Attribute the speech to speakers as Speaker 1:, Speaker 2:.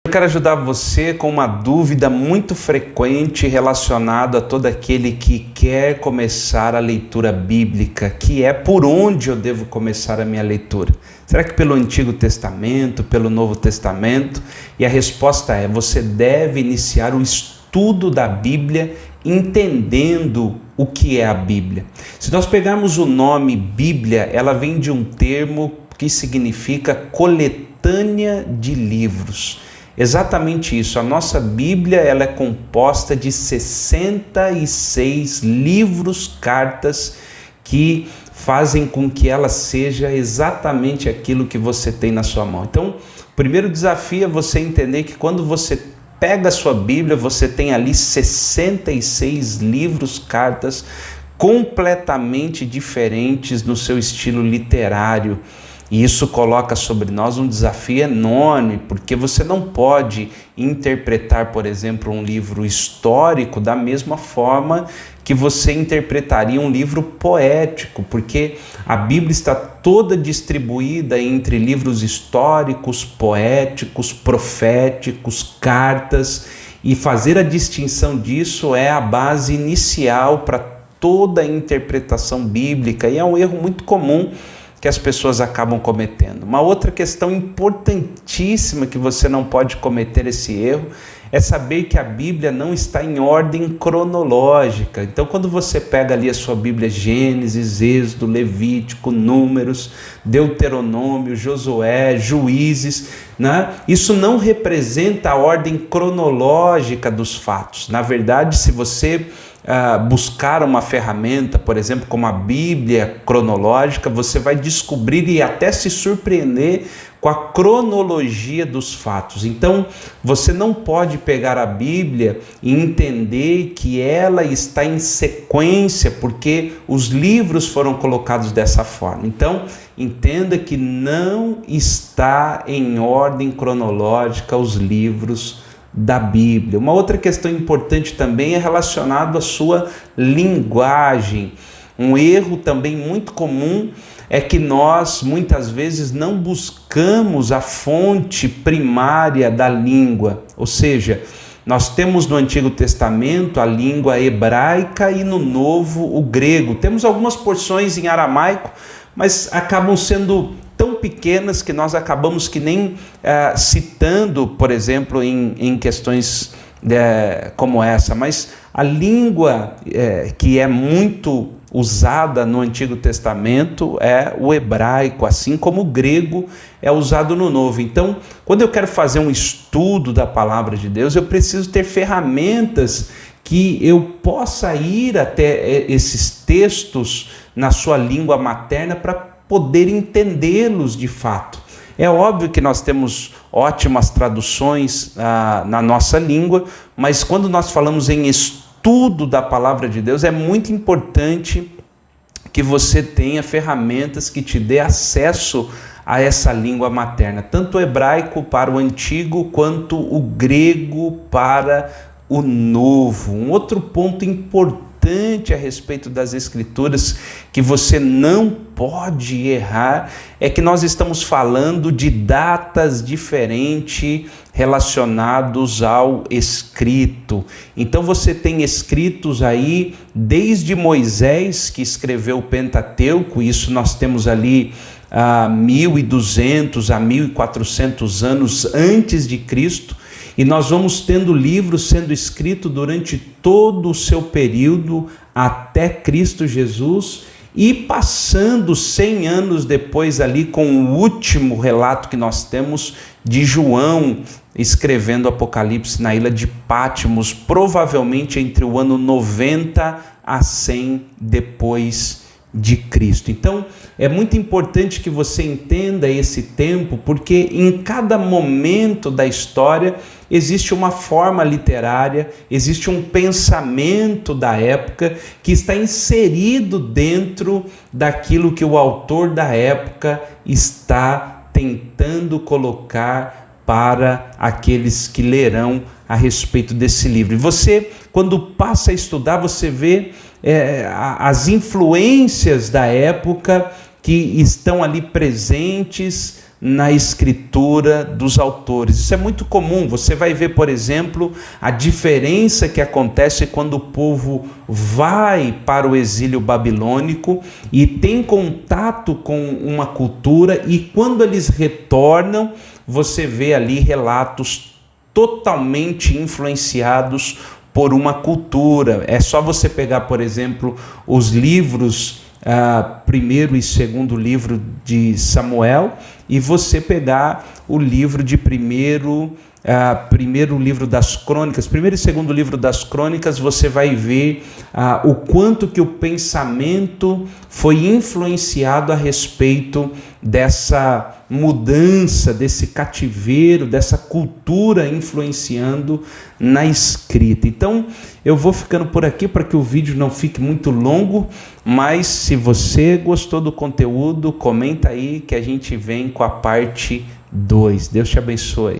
Speaker 1: Eu quero ajudar você com uma dúvida muito frequente relacionada a todo aquele que quer começar a leitura bíblica, que é por onde eu devo começar a minha leitura. Será que pelo Antigo Testamento, pelo Novo Testamento? E a resposta é: você deve iniciar o estudo da Bíblia entendendo o que é a Bíblia. Se nós pegarmos o nome Bíblia, ela vem de um termo que significa coletânea de livros. Exatamente isso. A nossa Bíblia ela é composta de 66 livros, cartas, que fazem com que ela seja exatamente aquilo que você tem na sua mão. Então, o primeiro desafio é você entender que quando você pega a sua Bíblia, você tem ali 66 livros, cartas, completamente diferentes no seu estilo literário. E isso coloca sobre nós um desafio enorme, porque você não pode interpretar, por exemplo, um livro histórico da mesma forma que você interpretaria um livro poético, porque a Bíblia está toda distribuída entre livros históricos, poéticos, proféticos, cartas, e fazer a distinção disso é a base inicial para toda a interpretação bíblica, e é um erro muito comum que as pessoas acabam cometendo. Uma outra questão importantíssima que você não pode cometer esse erro é saber que a Bíblia não está em ordem cronológica. Então, quando você pega ali a sua Bíblia, Gênesis, Êxodo, Levítico, Números, Deuteronômio, Josué, Juízes, né? Isso não representa a ordem cronológica dos fatos. Na verdade, se você buscar uma ferramenta, por exemplo, como a Bíblia cronológica, você vai descobrir e até se surpreender com a cronologia dos fatos. Então, você não pode pegar a Bíblia e entender que ela está em sequência, porque os livros foram colocados dessa forma. Então, entenda que não está em ordem cronológica os livros da Bíblia. Uma outra questão importante também é relacionado à sua linguagem. Um erro também muito comum é que nós muitas vezes não buscamos a fonte primária da língua, ou seja, nós temos no Antigo Testamento a língua hebraica e no Novo o grego. Temos algumas porções em aramaico, mas acabam sendo tão pequenas que nós acabamos que nem citando, por exemplo, em questões como essa. Mas a língua que é muito usada no Antigo Testamento é o hebraico, assim como o grego é usado no Novo. Então, quando eu quero fazer um estudo da palavra de Deus, eu preciso ter ferramentas que eu possa ir até esses textos na sua língua materna para poder entendê-los de fato. É óbvio que nós temos ótimas traduções na nossa língua, mas quando nós falamos em estudo da palavra de Deus, é muito importante que você tenha ferramentas que te dê acesso a essa língua materna, tanto o hebraico para o antigo, quanto o grego para o novo. Um outro ponto importante a respeito das Escrituras que você não pode errar é que nós estamos falando de datas diferentes relacionados ao escrito. Então você tem escritos aí desde Moisés, que escreveu o Pentateuco, isso nós temos ali 1200 a 1400 anos antes de Cristo. E nós vamos tendo livros sendo escritos durante todo o seu período até Cristo Jesus e passando 100 anos depois ali com o último relato que nós temos de João escrevendo Apocalipse na ilha de Patmos, provavelmente entre o ano 90 a 100 depois de Cristo. Então, é muito importante que você entenda esse tempo, porque em cada momento da história existe uma forma literária, existe um pensamento da época que está inserido dentro daquilo que o autor da época está tentando colocar para aqueles que lerão a respeito desse livro. E você, quando passa a estudar, você vê as influências da época que estão ali presentes na escritura dos autores. Isso é muito comum. Você vai ver, por exemplo, a diferença que acontece quando o povo vai para o exílio babilônico e tem contato com uma cultura, e quando eles retornam, você vê ali relatos totalmente influenciados por uma cultura. É só você pegar, por exemplo, os livros, primeiro e segundo livro de Samuel, e você pegar o livro de primeiro livro das crônicas, primeiro e segundo livro das crônicas, você vai ver o quanto que o pensamento foi influenciado a respeito dessa mudança, desse cativeiro, dessa cultura influenciando na escrita. Então, eu vou ficando por aqui para que o vídeo não fique muito longo, mas se você gostou do conteúdo, comenta aí que a gente vem com a parte 2. Deus te abençoe.